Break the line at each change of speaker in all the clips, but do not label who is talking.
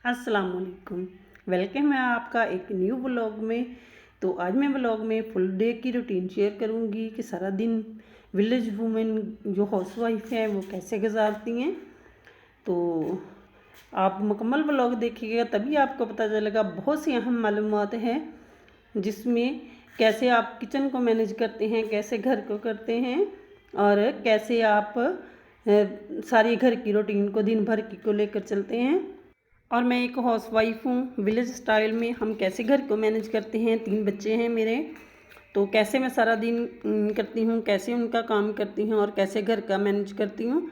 अस्सलाम वालेकुम। वेलकम है आपका एक न्यू व्लॉग में। तो आज मैं व्लॉग में फुल डे की रूटीन शेयर करूंगी कि सारा दिन विलेज वुमेन जो हाउसवाइफ है वो कैसे गुजारती हैं। तो आप मुकम्मल व्लॉग देखिएगा तभी आपको पता चलेगा। बहुत सी अहम मालूमात हैं जिसमें कैसे आप किचन को मैनेज करते हैं, कैसे घर को करते हैं और कैसे आप सारी घर की रूटीन को दिन भर की को लेकर चलते हैं। और मैं एक हाउसवाइफ हूँ। विलेज स्टाइल में हम कैसे घर को मैनेज करते हैं, 3 बच्चे हैं मेरे, तो कैसे मैं सारा दिन करती हूँ, कैसे उनका काम करती हूँ और कैसे घर का मैनेज करती हूँ।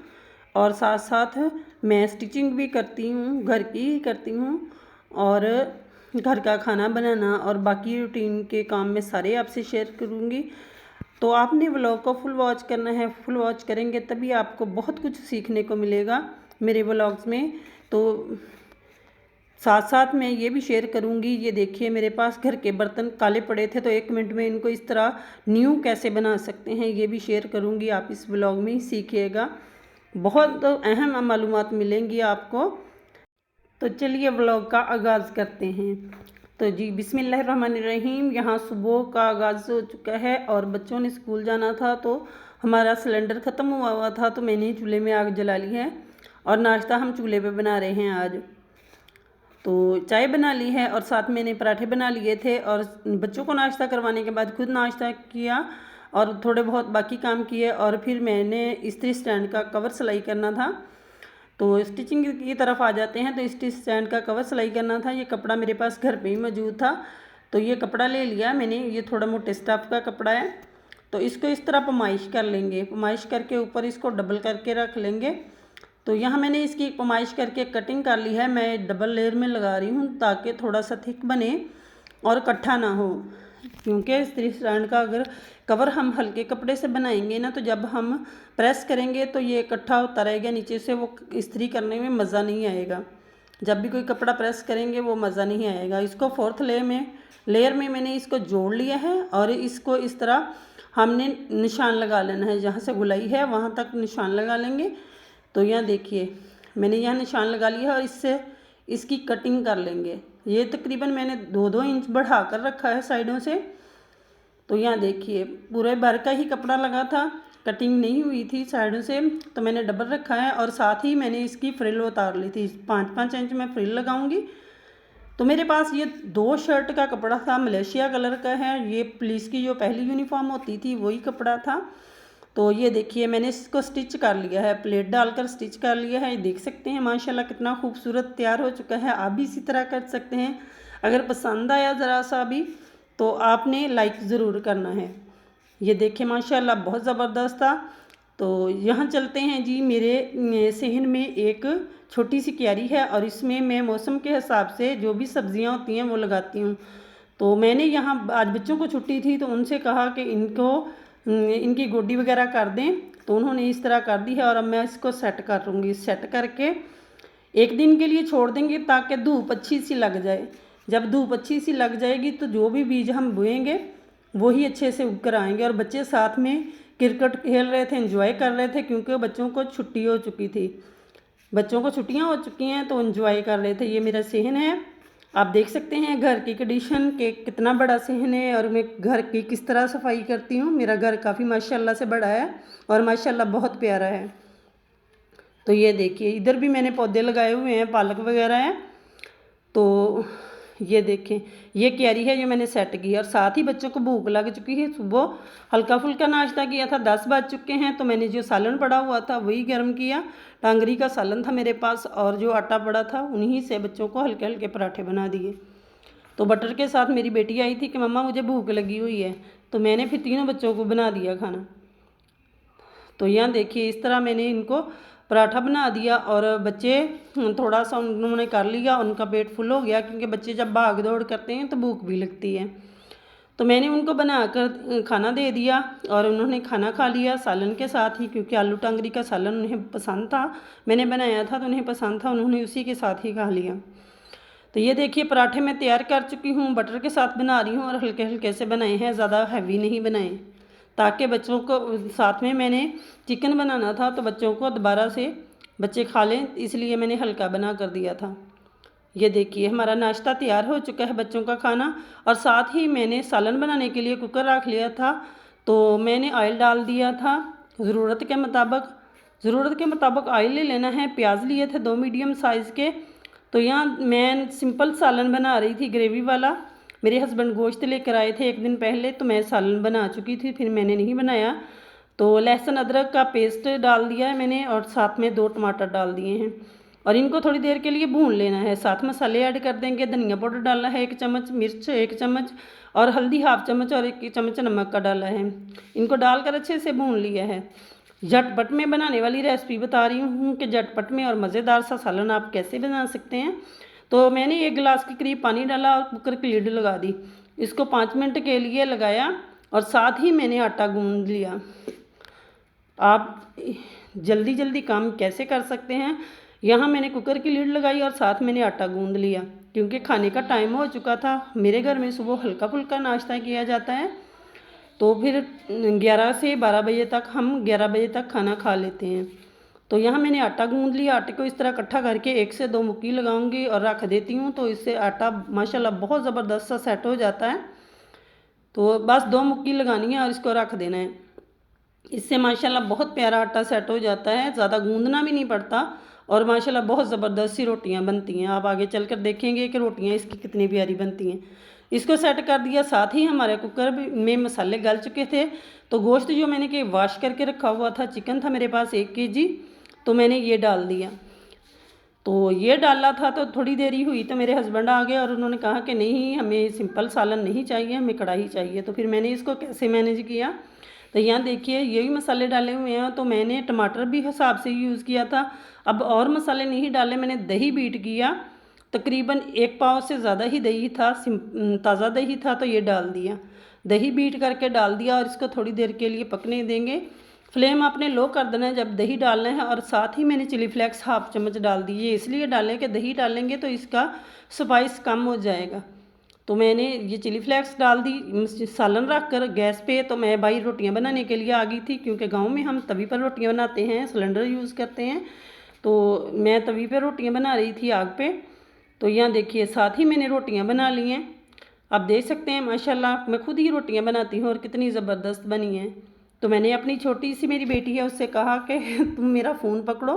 और साथ साथ मैं स्टिचिंग भी करती हूँ, घर की ही करती हूँ और घर का खाना बनाना और बाकी रूटीन के काम मैं सारे आपसे शेयर करूँगी। तो आपने व्लॉग को फुल वॉच करना है। फुल वॉच करेंगे तभी आपको बहुत कुछ सीखने को मिलेगा मेरे व्लॉग्स में। तो साथ साथ मैं ये भी शेयर करूंगी। ये देखिए मेरे पास घर के बर्तन काले पड़े थे, तो 1 मिनट में इनको इस तरह न्यू कैसे बना सकते हैं ये भी शेयर करूंगी। आप इस ब्लॉग में ही सीखिएगा, बहुत अहम मालूमात मिलेंगी आपको। तो चलिए व्लॉग का आगाज़ करते हैं। तो जी बिस्मिल्लाहिर्रहमानिर्रहीम। यहाँ सुबह का आगाज़ हो चुका है और बच्चों ने स्कूल जाना था, तो हमारा सिलेंडर ख़त्म हुआ था, तो मैंने चूल्हे में आग जला ली है और नाश्ता हम चूल्हे पे बना रहे हैं आज। तो चाय बना ली है और साथ मैंने पराठे बना लिए थे और बच्चों को नाश्ता करवाने के बाद खुद नाश्ता किया और थोड़े बहुत बाकी काम किए। और फिर मैंने इस्त्री स्टैंड का कवर सिलाई करना था, तो स्टिचिंग की तरफ आ जाते हैं। तो इस्त्री स्टैंड का कवर सिलाई करना था। ये कपड़ा मेरे पास घर पे ही मौजूद था, तो ये कपड़ा ले लिया मैंने। ये थोड़ा मोटे स्टफ का कपड़ा है, तो इसको इस तरह पमाइश कर लेंगे। पमाइश करके ऊपर इसको डबल करके रख लेंगे। तो यहाँ मैंने इसकी पमाइश करके कटिंग कर ली है। मैं डबल लेयर में लगा रही हूँ ताकि थोड़ा सा थिक बने और इकट्ठा ना हो, क्योंकि इस्त्री स्टैंड का अगर कवर हम हल्के कपड़े से बनाएंगे ना, तो जब हम प्रेस करेंगे तो ये इकट्ठा होता रहेगा नीचे से, वो इस्त्री करने में मज़ा नहीं आएगा। जब भी कोई कपड़ा प्रेस करेंगे वो मज़ा नहीं आएगा। इसको 4th लेयर में मैंने इसको जोड़ लिया है और इसको इस तरह हमने निशान लगा लेना है। जहाँ से गुलाई है वहाँ तक निशान लगा लेंगे। तो यहाँ देखिए मैंने यहाँ निशान लगा लिया और इससे इसकी कटिंग कर लेंगे। ये तकरीबन मैंने 2-2 इंच बढ़ा कर रखा है साइडों से। तो यहाँ देखिए पूरे भर का ही कपड़ा लगा था, कटिंग नहीं हुई थी साइडों से, तो मैंने डबल रखा है। और साथ ही मैंने इसकी फ्रिल उतार ली थी। 5-5 इंच में फ्रिल लगाऊंगी। तो मेरे पास ये 2 शर्ट का कपड़ा था, मलेशिया कलर का है। ये पुलिस की जो पहली यूनिफॉर्म होती थी वही कपड़ा था। तो ये देखिए मैंने इसको स्टिच कर लिया है, प्लेट डालकर स्टिच कर लिया है। ये देख सकते हैं माशाल्लाह कितना खूबसूरत तैयार हो चुका है। आप भी इसी तरह कर सकते हैं। अगर पसंद आया ज़रा सा भी तो आपने लाइक ज़रूर करना है। ये देखिए माशाल्लाह बहुत ज़बरदस्त था। तो यहाँ चलते हैं जी। मेरे सहन में एक छोटी सी क्यारी है और इसमें मैं मौसम के हिसाब से जो भी सब्ज़ियाँ होती हैं वो लगाती हूँ। तो मैंने यहाँ आज बच्चों को छुट्टी थी, तो उनसे कहा कि इनकी गोडी वगैरह कर दें, तो उन्होंने इस तरह कर दी है। और अब मैं इसको सेट कर लूँगी। सेट करके 1 दिन के लिए छोड़ देंगे ताकि धूप अच्छी सी लग जाए। जब धूप अच्छी सी लग जाएगी तो जो भी बीज हम बोएंगे वही अच्छे से उग कर आएंगे। और बच्चे साथ में क्रिकेट खेल रहे थे, एंजॉय कर रहे थे, क्योंकि बच्चों को छुट्टी हो चुकी थी। बच्चों को छुट्टियां हो चुकी हैं तो एंजॉय कर रहे थे। ये मेरा सहन है, आप देख सकते हैं घर की कंडीशन के कितना बड़ा सहन है और मैं घर की किस तरह सफाई करती हूँ। मेरा घर काफ़ी माशाल्लाह से बड़ा है और माशाल्लाह बहुत प्यारा है। तो ये देखिए इधर भी मैंने पौधे लगाए हुए हैं, पालक वगैरह हैं। तो ये देखें ये क्यारी है जो मैंने सेट की है। और साथ ही बच्चों को भूख लग चुकी है। सुबह हल्का फुल्का नाश्ता किया था, 10 बज चुके हैं, तो मैंने जो सालन पड़ा हुआ था वही गर्म किया। टांगरी का सालन था मेरे पास और जो आटा पड़ा था उन्हीं से बच्चों को हल्के हल्के पराठे बना दिए। तो बटर के साथ मेरी बेटी आई थी कि मम्मा मुझे भूख लगी हुई है, तो मैंने फिर तीनों बच्चों को बना दिया खाना। तो यहाँ देखिए इस तरह मैंने इनको पराठा बना दिया और बच्चे थोड़ा सा उन्होंने कर लिया, उनका पेट फुल हो गया, क्योंकि बच्चे जब भाग दौड़ करते हैं तो भूख भी लगती है। तो मैंने उनको बनाकर खाना दे दिया और उन्होंने खाना खा लिया सालन के साथ ही, क्योंकि आलू टांगरी का सालन उन्हें पसंद था। मैंने बनाया था तो उन्हें पसंद था, उन्होंने उसी के साथ ही खा लिया। तो ये देखिए पराठे मैं तैयार कर चुकी हूँ, बटर के साथ बना रही हूँ और हल्के हल्के से बनाए हैं, ज़्यादा हैवी नहीं बनाए, ताकि बच्चों को साथ में मैंने चिकन बनाना था तो बच्चों को दोबारा से बच्चे खा लें, इसलिए मैंने हल्का बना कर दिया था। ये देखिए हमारा नाश्ता तैयार हो चुका है, बच्चों का खाना। और साथ ही मैंने सालन बनाने के लिए कुकर रख लिया था। तो मैंने ऑयल डाल दिया था ज़रूरत के मुताबिक ऑयल ले लेना है। प्याज लिए थे 2 मीडियम साइज़ के। तो यहाँ मैं सिंपल सालन बना रही थी, ग्रेवी वाला। मेरे हस्बैंड गोश्त लेकर आए थे एक दिन पहले, तो मैं सालन बना चुकी थी, फिर मैंने नहीं बनाया। तो लहसुन अदरक का पेस्ट डाल दिया है मैंने, और साथ में 2 टमाटर डाल दिए हैं, और इनको थोड़ी देर के लिए भून लेना है। साथ मसाले ऐड कर देंगे। धनिया पाउडर डालना है 1 चम्मच, मिर्च 1 चम्मच, और हल्दी ½ चम्मच, और 1 चम्मच नमक का डाला है। इनको डालकर अच्छे से भून लिया है। झटपट में बनाने वाली रेसिपी बता रही हूँ कि झटपट में और मज़ेदार सा सालन आप कैसे बना सकते हैं। तो मैंने 1 गिलास के करीब पानी डाला और कुकर की लीड लगा दी। इसको 5 मिनट के लिए लगाया, और साथ ही मैंने आटा गूंद लिया। आप जल्दी जल्दी काम कैसे कर सकते हैं। यहाँ मैंने कुकर की लीड लगाई और साथ मैंने आटा गूंद लिया, क्योंकि खाने का टाइम हो चुका था। मेरे घर में सुबह हल्का फुल्का नाश्ता किया जाता है, तो फिर 11 से 12 बजे तक, हम 11 बजे तक खाना खा लेते हैं। तो यहाँ मैंने आटा गूंद लिया। आटे को इस तरह इकट्ठा करके 1 से 2 मुक्की लगाऊंगी और रख देती हूँ, तो इससे आटा माशाल्लाह बहुत ज़बरदस्त सा सेट हो जाता है। तो बस 2 मुक्की लगानी है और इसको रख देना है। इससे माशाल्लाह बहुत प्यारा आटा सेट हो जाता है, ज़्यादा गूंदना भी नहीं पड़ता, और माशाल्लाह बहुत ज़बरदस्त सी रोटियां बनती हैं। आप आगे चलकर देखेंगे कि रोटियां इसकी कितनी प्यारी बनती हैं। इसको सेट कर दिया। साथ ही हमारे कुकर में मसाले गल चुके थे। तो गोश्त जो मैंने कि वॉश करके रखा हुआ था, चिकन था मेरे पास 1 kg, तो मैंने ये डाल दिया। तो ये डाला था, तो थोड़ी देरी हुई तो मेरे हस्बैंड आ गए और उन्होंने कहा कि नहीं, हमें सिंपल सालन नहीं चाहिए, हमें कढ़ाई चाहिए। तो फिर मैंने इसको कैसे मैनेज किया। तो यहाँ देखिए ये भी मसाले डाले हुए हैं। तो मैंने टमाटर भी हिसाब से यूज़ किया था। अब और मसाले नहीं डाले। मैंने दही बीट किया, तकरीबन 1 पाव से ज़्यादा ही दही था, ताज़ा दही था, तो ये डाल दिया। दही बीट करके डाल दिया, और इसको थोड़ी देर के लिए पकने देंगे। फ्लेम आपने लो कर देना है जब दही डालना है। और साथ ही मैंने चिली फ्लेक्स ½ चम्मच डाल दी। ये इसलिए डालें कि दही डालेंगे तो इसका स्पाइस कम हो जाएगा। तो मैंने ये चिली फ्लेक्स डाल दी। सालन रख कर गैस पे, तो मैं भाई रोटियां बनाने के लिए आ गई थी, क्योंकि गांव में हम तवी पर रोटियां बनाते हैं, सिलेंडर यूज़ करते हैं। तो मैं तवी पर रोटियां बना रही थी आग पे। तो यहाँ देखिए साथ ही मैंने रोटियां बना ली हैं। आप देख सकते हैं माशाल्लाह मैं खुद ही रोटियां बनाती हूँ और कितनी ज़बरदस्त बनी हैं। तो मैंने अपनी छोटी सी मेरी बेटी है उससे कहा कि तुम मेरा फ़ोन पकड़ो,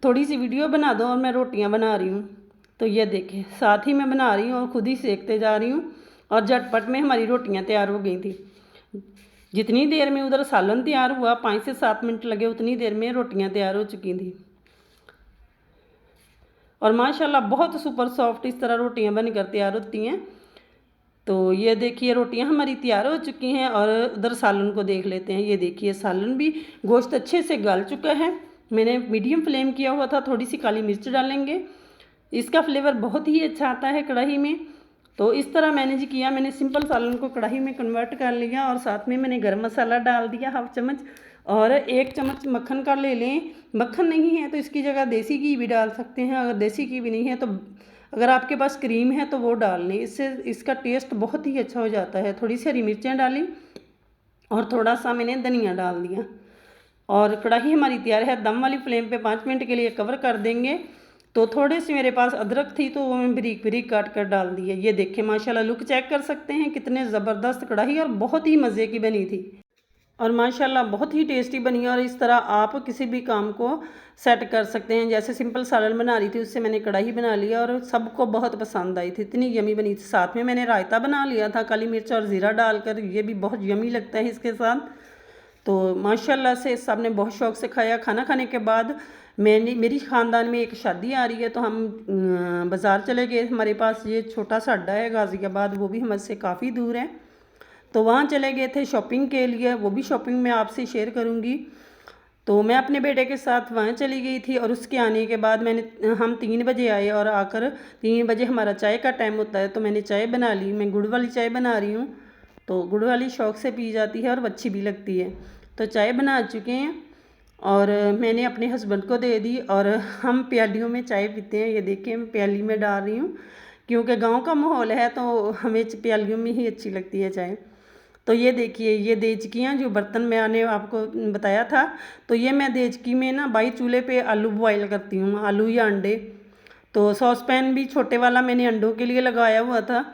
थोड़ी सी वीडियो बना दो, और मैं रोटियां बना रही हूँ। तो ये देखें साथ ही मैं बना रही हूँ और ख़ुद ही सेकते जा रही हूँ, और झटपट में हमारी रोटियां तैयार हो गई थी। जितनी देर में उधर सालन तैयार हुआ, 5 से 7 मिनट लगे, उतनी देर में रोटियां तैयार हो चुकी थी। और माशाल्लाह बहुत सुपर सॉफ्ट इस तरह रोटियां बनकर तैयार होती हैं। तो ये देखिए रोटियां हमारी तैयार हो चुकी हैं, और उधर सालन को देख लेते हैं। ये देखिए सालन भी, गोश्त अच्छे से गल चुका है। मैंने मीडियम फ्लेम किया हुआ था। थोड़ी सी काली मिर्च डालेंगे, इसका फ्लेवर बहुत ही अच्छा आता है कढ़ाई में। तो इस तरह मैनेज किया। मैंने सिंपल सालन को कढ़ाई में कन्वर्ट कर लिया, और साथ में मैंने गरम मसाला डाल दिया ½ चम्मच, और 1 चम्मच मक्खन का ले लें। मक्खन नहीं है तो इसकी जगह देसी घी भी डाल सकते हैं। अगर देसी घी भी नहीं है तो अगर आपके पास क्रीम है तो वो डाल लें, इससे इसका टेस्ट बहुत ही अच्छा हो जाता है। थोड़ी सी हरी मिर्चें डाली, और थोड़ा सा मैंने धनिया डाल दिया, और कढ़ाई हमारी तैयार है। दम वाली फ्लेम पे 5 मिनट के लिए कवर कर देंगे। तो थोड़े से मेरे पास अदरक थी, तो वो मैं बारीक बारीक काट कर डाल दी है। ये देखें माशाल्लाह लुक चेक कर सकते हैं कितने ज़बरदस्त कढ़ाई, और बहुत ही मज़े की बनी थी, और माशाल्लाह बहुत ही टेस्टी बनी। और इस तरह आप किसी भी काम को सेट कर सकते हैं। जैसे सिंपल सालन बना रही थी, उससे मैंने कढ़ाई बना लिया, और सबको बहुत पसंद आई थी, इतनी यमी बनी थी। साथ में मैंने रायता बना लिया था काली मिर्च और ज़ीरा डालकर, ये भी बहुत यमी लगता है इसके साथ। तो माशाल्लाह से सब ने बहुत शौक़ से खाया। खाना खाने के बाद मेरी ख़ानदान में एक शादी आ रही है, तो हम बाज़ार चले गए। हमारे पास ये छोटा सा अड्डा है गाज़ियाबाद, वो भी हमसे काफ़ी दूर है। तो वहाँ चले गए थे शॉपिंग के लिए, वो भी शॉपिंग मैं आपसे शेयर करूँगी। तो मैं अपने बेटे के साथ वहाँ चली गई थी, और उसके आने के बाद हम 3 बजे आए, और आकर 3 बजे हमारा चाय का टाइम होता है, तो मैंने चाय बना ली। मैं गुड़ वाली चाय बना रही हूँ, तो गुड़ वाली शौक़ से पी जाती है और अच्छी भी लगती है। तो चाय बना चुके हैं, और मैंने अपने हस्बैंड को दे दी, और हम प्यालियों में चाय पीते हैं। ये देखिए मैं प्याली में डाल रही हूँ, क्योंकि गांव का माहौल है, तो हमें प्यालियों में ही अच्छी लगती है चाय। तो ये देखिए ये देचकियाँ, जो बर्तन मैंने आपको बताया था, तो ये मैं देचकी में ना बाई चूल्हे पे आलू बॉयल करती हूँ, आलू या अंडे। तो सॉस पैन भी छोटे वाला मैंने अंडों के लिए लगाया हुआ था,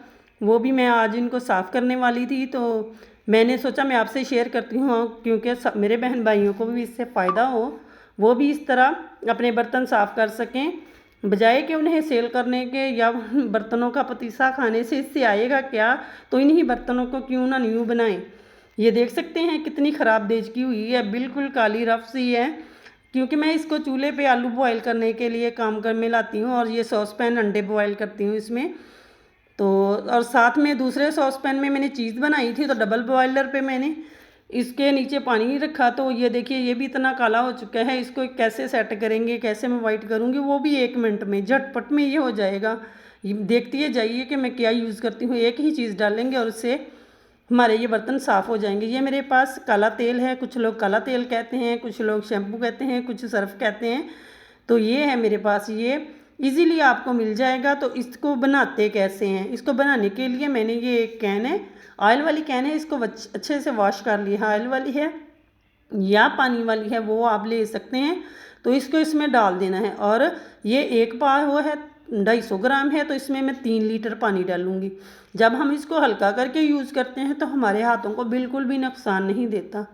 वो भी मैं आज इनको साफ़ करने वाली थी। तो मैंने सोचा मैं आपसे शेयर करती हूँ, क्योंकि मेरे बहन भाइयों को भी इससे फ़ायदा हो, वो भी इस तरह अपने बर्तन साफ़ कर सकें, बजाय कि उन्हें सेल करने के या बर्तनों का पतीसा खाने से इससे आएगा क्या, तो इन्हीं बर्तनों को क्यों ना न्यू बनाएं। ये देख सकते हैं कितनी ख़राब देजकी हुई है, बिल्कुल काली रफ सी है, क्योंकि मैं इसको चूल्हे पे आलू बॉयल करने के लिए काम कर में लाती हूँ और ये सॉस पैन अंडे बॉयल करती हूँ इसमें। तो और साथ में दूसरे सॉस पैन में मैंने चीज़ बनाई थी, तो डबल बॉयलर पे मैंने इसके नीचे पानी रखा। तो ये देखिए ये भी इतना काला हो चुका है, इसको कैसे सेट करेंगे, कैसे मैं वाइट करूँगी, वो भी 1 मिनट में झटपट में ये हो जाएगा। देखती जाइए कि मैं क्या यूज़ करती हूँ, एक ही चीज़ डालेंगे और उससे हमारे ये बर्तन साफ़ हो जाएंगे। ये मेरे पास काला तेल है, कुछ लोग काला तेल कहते हैं, कुछ लोग शैम्पू कहते हैं, कुछ सर्फ कहते हैं। तो ये है मेरे पास, ये इजीली आपको मिल जाएगा। तो इसको बनाते कैसे हैं, इसको बनाने के लिए मैंने ये एक कैन है, ऑयल वाली कैन है, इसको अच्छे से वॉश कर लिया। ऑयल वाली है या पानी वाली है वो आप ले सकते हैं। तो इसको इसमें डाल देना है, और ये एक पाव है 250 ग्राम है, तो इसमें मैं 3 लीटर पानी डालूँगी। जब हम इसको हल्का करके यूज़ करते हैं तो हमारे हाथों को बिल्कुल भी नुकसान नहीं देता,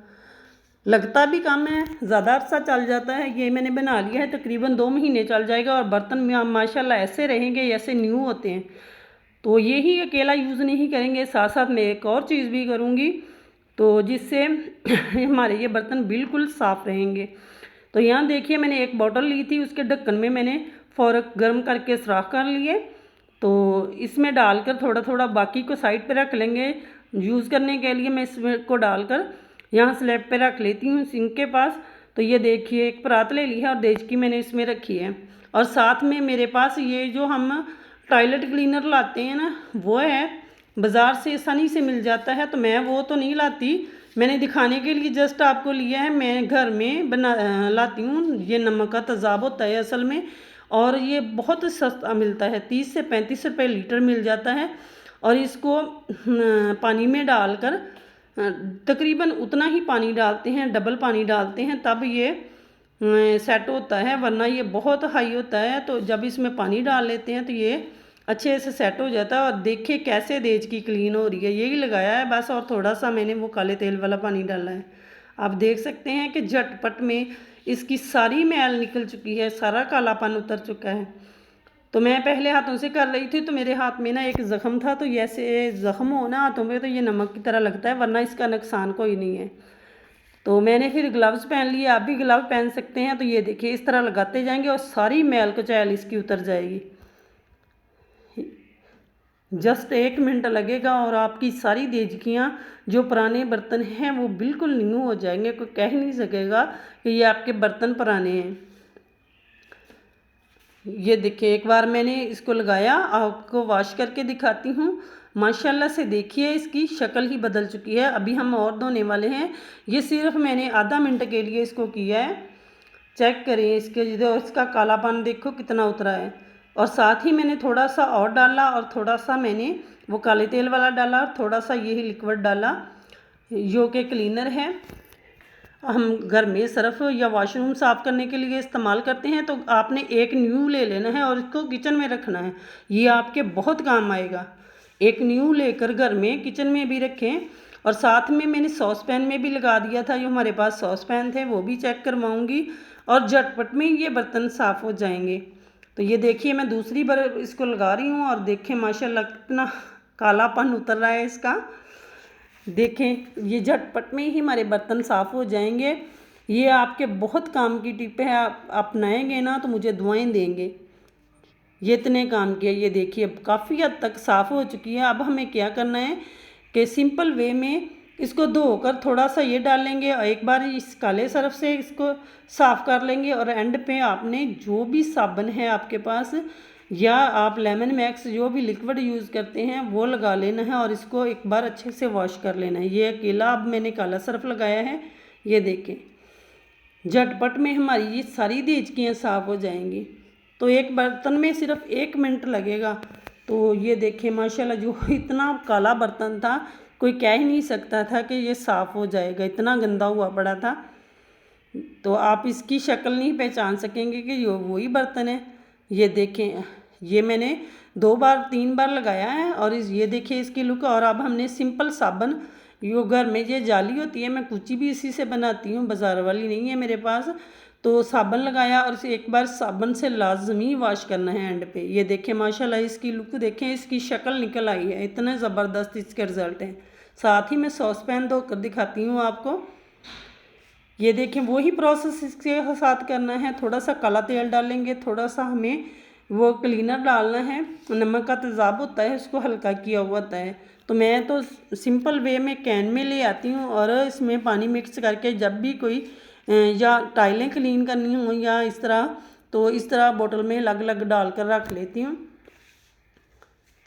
लगता भी कम है, ज़्यादा अरसा चल जाता है। ये मैंने बना लिया है, तकरीबन 2 महीने चल जाएगा, और बर्तन में माशाल्लाह ऐसे रहेंगे जैसे न्यू होते हैं। तो यही अकेला यूज़ नहीं करेंगे, साथ साथ मैं एक और चीज़ भी करूँगी, तो जिससे हमारे ये बर्तन बिल्कुल साफ़ रहेंगे। तो यहाँ देखिए मैंने एक बॉटल ली थी, उसके ढक्कन में मैंने फ़ौरक गर्म करके सुराख कर लिए। तो इसमें डालकर थोड़ा थोड़ा बाकी को साइड पे रख लेंगे। यूज़ करने के लिए मैं इसमें को डालकर यहाँ स्लैब पे रख लेती हूँ सिंक के पास। तो ये देखिए एक परात ले ली है और देजकी मैंने इसमें रखी है, और साथ में मेरे पास ये जो हम टॉयलेट क्लीनर लाते हैं ना, वो है, बाज़ार से आसानी से मिल जाता है। तो मैं वो तो नहीं लाती, मैंने दिखाने के लिए जस्ट आपको लिया है। मैं घर में बना लाती हूँ। ये नमक का तेज़ाब होता है असल में, और ये बहुत सस्ता मिलता है, 30 से 35 रुपये लीटर मिल जाता है। और इसको पानी में डालकर तकरीबन उतना ही पानी डालते हैं, डबल पानी डालते हैं, तब ये सेट होता है, वरना ये बहुत हाई होता है। तो जब इसमें पानी डाल लेते हैं तो ये अच्छे से सेट हो जाता है। और देखिए कैसे देजकी क्लीन हो रही है, यही लगाया है बस, और थोड़ा सा मैंने वो काले तेल वाला पानी डाला है। आप देख सकते हैं कि झटपट में इसकी सारी मैल निकल चुकी है, सारा कालापन उतर चुका है। तो मैं पहले हाथों से कर रही थी, तो मेरे हाथ में ना एक ज़ख़म था, तो ऐसे ज़ख़म हो ना हाथों में तो ये नमक की तरह लगता है, वरना इसका नुकसान कोई नहीं है। तो मैंने फिर ग्लव्स पहन लिए, आप भी ग्लव पहन सकते हैं। तो ये देखिए इस तरह लगाते जाएंगे और सारी मैल कुचैल इसकी उतर जाएगी। जस्ट 1 मिनट लगेगा और आपकी सारी देजकियाँ जो पुराने बर्तन हैं वो बिल्कुल न्यू हो जाएंगे। कोई कह ही नहीं सकेगा कि ये आपके बर्तन पुराने हैं। ये देखिए एक बार मैंने इसको लगाया, आपको वॉश करके दिखाती हूँ। माशाल्लाह से देखिए इसकी शक्ल ही बदल चुकी है। अभी हम और धोने वाले हैं। ये सिर्फ मैंने आधा मिनट के लिए इसको किया है। चेक करें इसके जो इसका कालापन देखो कितना उतरा है। और साथ ही मैंने थोड़ा सा और डाला, और थोड़ा सा मैंने वो काले तेल वाला डाला, और थोड़ा सा यही लिक्विड डाला जो कि क्लीनर है, हम घर में सर्फ या वॉशरूम साफ़ करने के लिए इस्तेमाल करते हैं। तो आपने एक न्यू ले लेना है और इसको किचन में रखना है, ये आपके बहुत काम आएगा। एक न्यू लेकर घर में किचन में भी रखें। और साथ में मैंने सॉस पैन में भी लगा दिया था, जो हमारे पास सॉस पैन थे वो भी चेक करवाऊँगी, और झटपट में ये बर्तन साफ़ हो जाएंगे। तो ये देखिए मैं दूसरी बार इसको लगा रही हूँ, और देखें माशाल्लाह कितना कालापन उतर रहा है इसका। देखें ये झटपट में ही हमारे बर्तन साफ़ हो जाएंगे। ये आपके बहुत काम की टिप है, आप अपनाएंगे ना तो मुझे दुआएं देंगे। ये इतने काम किया। ये देखिए अब काफ़ी हद तक साफ़ हो चुकी है। अब हमें क्या करना है कि सिंपल वे में इसको धोकर थोड़ा सा ये डालेंगे, और एक बार इस काले सर्फ से इसको साफ़ कर लेंगे। और एंड पे आपने जो भी साबुन है आपके पास, या आप लेमन मैक्स जो भी लिक्विड यूज़ करते हैं वो लगा लेना है, और इसको एक बार अच्छे से वॉश कर लेना है। ये अकेला अब मैंने काला सर्फ लगाया है। ये देखें झटपट में हमारी ये सारी देजकियाँ साफ़ हो जाएंगी। तो एक बर्तन में सिर्फ 1 मिनट लगेगा। तो ये देखें माशाल्लाह जो इतना काला बर्तन था, कोई कह ही नहीं सकता था कि ये साफ़ हो जाएगा, इतना गंदा हुआ पड़ा था। तो आप इसकी शक्ल नहीं पहचान सकेंगे कि ये वही बर्तन है। ये देखें, ये मैंने 2 बार 3 बार लगाया है और ये देखिए इसकी लुक। और अब हमने सिंपल साबुन, यो घर में ये जाली होती है, मैं कुची भी इसी से बनाती हूँ, बाज़ार वाली नहीं है मेरे पास। तो साबुन लगाया और इसे एक बार साबुन से लाजमी वॉश करना है एंड पे। ये देखें माशाल्लाह इसकी लुक देखें, इसकी शक्ल निकल आई है, इतने ज़बरदस्त इसके रिज़ल्ट हैं। साथ ही मैं सॉस पैन धोकर दिखाती हूँ आपको। ये देखें वही प्रोसेस इसके साथ करना है। थोड़ा सा काला तेल डालेंगे, थोड़ा सा हमें वो क्लीनर डालना है, नमक का तेज़ाब होता है, उसको हल्का किया हुआ होता है। तो मैं तो सिंपल वे में कैन में ले आती हूँ और इसमें पानी मिक्स करके जब भी कोई या टाइलें क्लीन करनी हो या इस तरह, तो इस तरह बोतल में अलग अलग डाल कर रख लेती हूँ।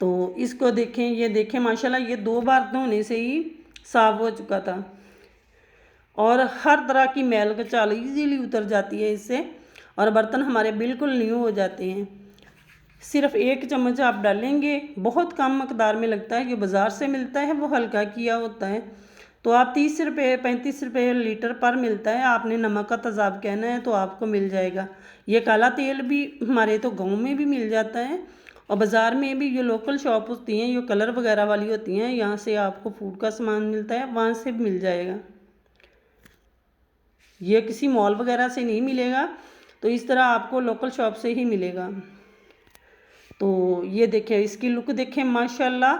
तो इसको देखें, ये देखें माशाल्लाह ये 2 बार धोने से ही साफ़ हो चुका था और हर तरह की मैल कचाल ईजीली उतर जाती है इससे और बर्तन हमारे बिल्कुल न्यू हो जाते हैं। सिर्फ 1 चम्मच आप डालेंगे, बहुत कम मकदार में लगता है, जो बाज़ार से मिलता है वो हल्का किया होता है। तो आप 30 रुपये 35 रुपये लीटर पर मिलता है, आपने नमक का तेज़ाब कहना है तो आपको मिल जाएगा। ये काला तेल भी हमारे तो गाँव में भी मिल जाता है और बाज़ार में भी, जो लोकल शॉप होती हैं, जो कलर वगैरह वाली होती हैं, यहाँ से आपको फूड का सामान मिलता है, वहाँ से भी मिल जाएगा। ये किसी मॉल वगैरह से नहीं मिलेगा, तो इस तरह आपको लोकल शॉप से ही मिलेगा। तो ये देखें इसकी लुक देखें माशाल्लाह।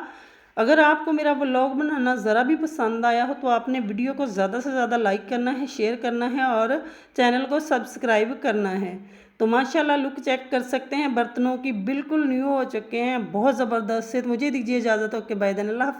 अगर आपको मेरा व्लॉग बनाना ज़रा भी पसंद आया हो तो आपने वीडियो को ज़्यादा से ज़्यादा लाइक करना है, शेयर करना है और चैनल को सब्सक्राइब करना है। तो माशाल्लाह लुक चेक कर सकते हैं, बर्तनों की बिल्कुल न्यू हो चुके हैं, बहुत ज़बरदस्त से। तो मुझे दीजिए इजाज़त, ओके बाय देन, अल्लाह हाफ़िज़।